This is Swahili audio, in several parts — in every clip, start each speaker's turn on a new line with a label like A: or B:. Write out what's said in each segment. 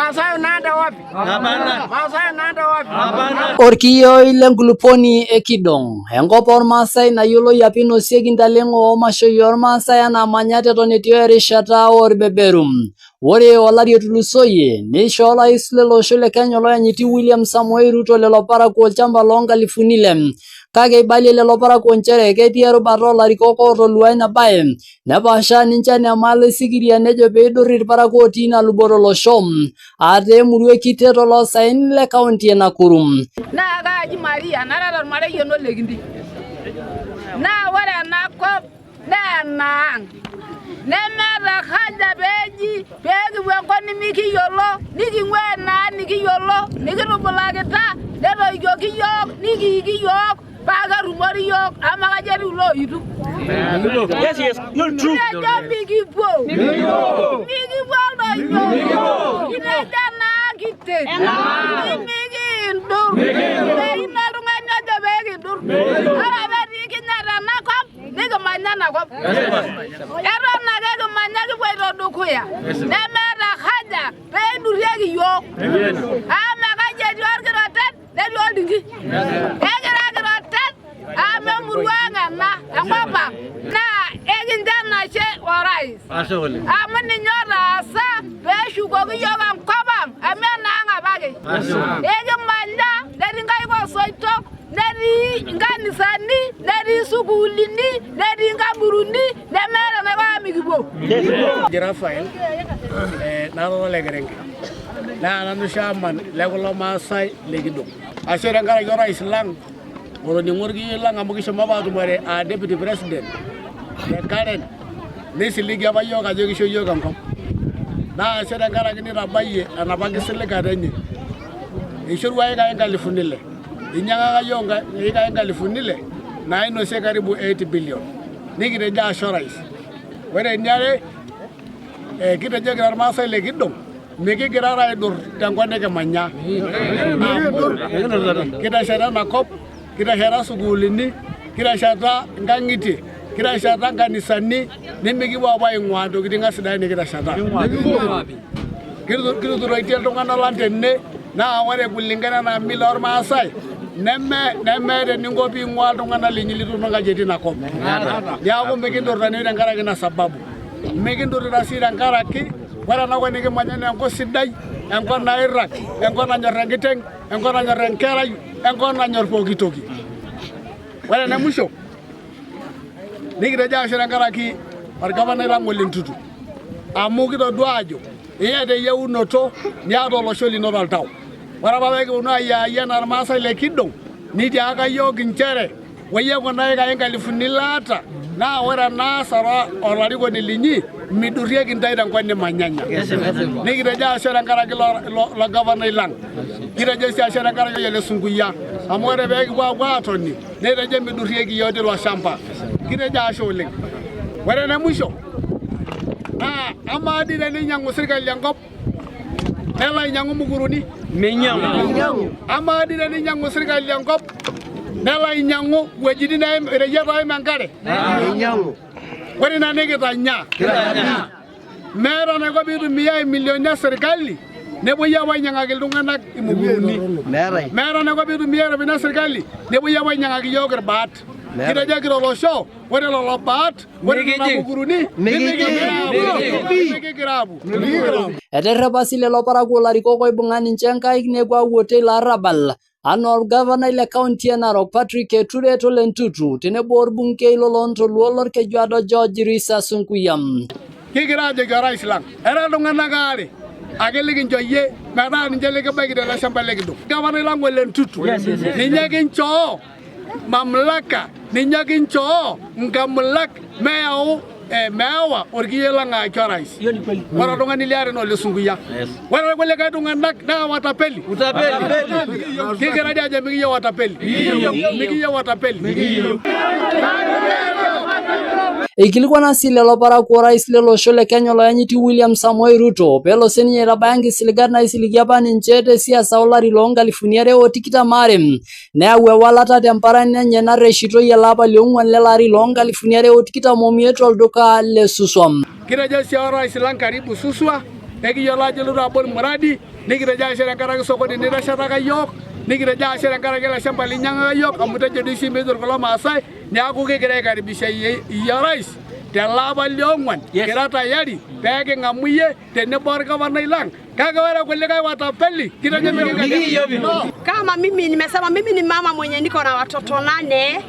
A: Masayo naenda wapi? Hapana. Masayo naenda wapi? Hapana.
B: Orkiyioi lenkulupuoni Kidoong. Enkop ormaasai nayioloi apa inosieki ntalengo omashoi ormaasai anaa manyat eton etii erishata orbeberu. Ore olari otulusoyie neishoo orais lolosho le Kenya oloyanyiti William Samoei Ruto lelo parakuo olchamba loo 6,000. Kake eibalie lelo parakuo nchere ketii erubata olarikok ootolua ina baye nepaasha ninche enemalo osikiria nejo peidurri irparakuo otii ina luboto olosho ate emurua ekitet oloosaen le kaunti e Nakuru.
A: Naa kaaji Maria narara ormarei eno lekindi. Naa ore enakop naa enaang. Nemeeta haja peeji peekipuo enkop nimikiyiolo niking'ua naa nikiyiolo nikitubulakita netoikioki yiok nikiiki yiok paa ketumori yiok ama kaji etiu ilooitu.
C: Yes, you're true.
A: Nejo mikipuo. Mikipuo oldoiyo. Kinejo naa kitet. Nimikindur. Peekino oltung'ani ojo peekindur. Ore peetii kinyat enakop nikimanya enakop. Eton ake kimanya kipuoito dukuya. Nemeeta haja peidurrieki yiok. Ama kaji etii orkirotet netii oldinki. Ekira kirotet ama emurua ang' ena enkop ang'. Naa ekincho enashe orais. Amu ninye otaasa peeshukoki yiok enkop ang' amu enaang' apake. Ekimanya netii nkaik osoitok, netii nkanisani, netii sukuulini, netii nkaburuni, nemeeta enaiko mikipuo.
D: Rafael nara olekerenke naa nanu shaman lekulo maasai le Kidoong. Ashe tenkaraki orais lang otoning'o orkiyioi lang amu kishomo apa atumore deputy president le Karen nisiligi apa yiok ajo kisho yiok enkop. Naa ashe tenkaraki nitabayie enapa kisiligata enye. Eishorua ikai 6,000. Inyang'aka yiok ikai 6,000 nainosie karibu 8 billion. Nikitejo ashe orais. Ore eniare kitejo kira irmaasai le Kidoong mikigira aidur tenkop nikimanya. Kitesheta enakop, kitesheta sukuulini, kitesheta nkang'itie, kitesheta nkanisani nimikipuo apa aing'ua ntokitin sidain nikitesheta. Kituturoitie iltung'anak lang tene naa ore kulingana na mila ormaasai nemeeta eninko piing'ua iltung'anak linyi lituuno nkajijik tina kop. Neeku mikindurita nanu tenkaraki ina sababu. Mikindurita sii tenkaraki ore enakop nikimanya naa enkop sidai, enkop nairrag, enkop nanyorr enkiteng', enkop nanyorr enkerai, enkop nanyorr pooki toki. Ore ene musho nikitejo ashe tenkaraki orgavanai lang Ole Ntutu amu kitodua ajo iyata eyieunoto niata olosho lino toltau. Ore apa pekiponu ayiayie enaa irmaasai le Kidoong nitiaka yiok nchere woyie kuna ikai 6,000 laata naa ore enaasa olarikoni linyi midurrieki ntae tenkop nimanyanya. Nikitejo ashe tenkaraki lo gavanai lang. Kitejo sii ashe tenkaraki Ole Sunkuya amu ore peekipuo apuo aatoni nitejo midurrieki yiok tilo shamba. Kitejo ashe oleng. Ore ene musho naa amaa dii teninyang'u sirkali enkop nelo ainyang'u mukuruni?
C: Minyang'u.
D: Amaa dii teninyang'u sirkali enkop nelo ainyang'u wuejitin ireyiet oim enkare?
C: Minyang'u.
D: Ore ina nikitanya. Meeta enaiko piitumiai milioni esirkali nepuoi apuo ainyang'aki iltung'anak imukuruni. Meeta enaiko piitumiai iropiyiani esirkali nepuoi apuo ainyang'aki yiok irbaat. Kitejo kira olosho ore lelo baat ore nena mukuruni nimikigirapu.
B: Eterrepa sii lelo parakuo larikok oibung'a ninche nkaik nepuo awuo teilo arabal anaa orgavanai le kaunti e Narok Patrick Eturet Ole Ntutu tenebo orbungei loloontoluo lorkejuado George Risa Sunkuya.
D: Kigira ajoki orais lang era iltung'anak aare ake likincho yie metaa ninche likibaiki tele shamba le Kidoong. Gavanai lang Ole Ntutu ninye kinchoo mamlaka, ninye kinchoo nkamulak meewa orkiyioi lang aaki orais. Ore oltung'ani liare naa Ole Sunkuya. Ore irkulikae tung'anak naa watapeli. Kigira dii ajo mikiyieu watapeli. Mikiyieu watapeli.
B: Eikilikwana sii lelo parakuo orais lolosho le Kenya oloyanyiti William Samoei Ruto peelo sininye aitabaya nkisiligat naisiligi apa ninche te siasa olari loo 2022 neyau ewalata temparani enye narreshitoi ele apa liong'uan lele ari loo 2025 tolduka le Suswa.
D: Kitejo sii orais lang karibu Suswa pekiyiolo ajo ilotu abol muradi nikitejo ashe tenkaraki sokoni niteshetaka yiok, nikitejo ashe tenkaraki ele shamba linyang'aka yiok amu tejo dii sii metur kulo maasai neeku kigira aikaribisha iyie orais telapa liong'uan kira tayari peeking'amu iyie tenebo orgavanai lang kake ore kulikae watapeli
E: kama mimi nimesema mimi ni mama mwenye niko na watoto 8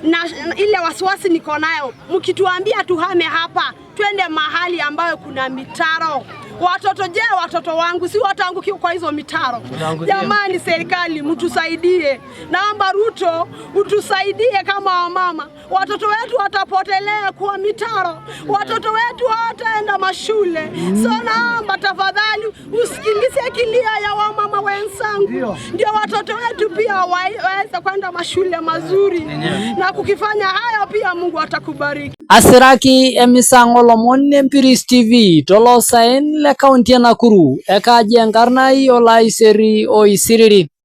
E: na ile wasiwasi niko nayo, mkituambia tuhame hapa twende mahali ambayo kuna mitaro, watoto wangu si wataangukia kwa hizo mitaro. Jamani, serikali mtusaidie, naomba Ruto utusaidie kama wamama, watoto wetu watapotelea kwa mitaro, watoto wetu hawataenda mashule. So naomba tafadhali usikilize kilio ya wamama wenzangu, ndio watoto wetu pia waweze kwenda mashule mazuri, na kukifanya hayo pia Mungu atakubariki.
B: Asiraki emisango lomon Empiris TV tolosaen le kaunti ya Nakuru ekaji enkarnai olaiseri oisiriri.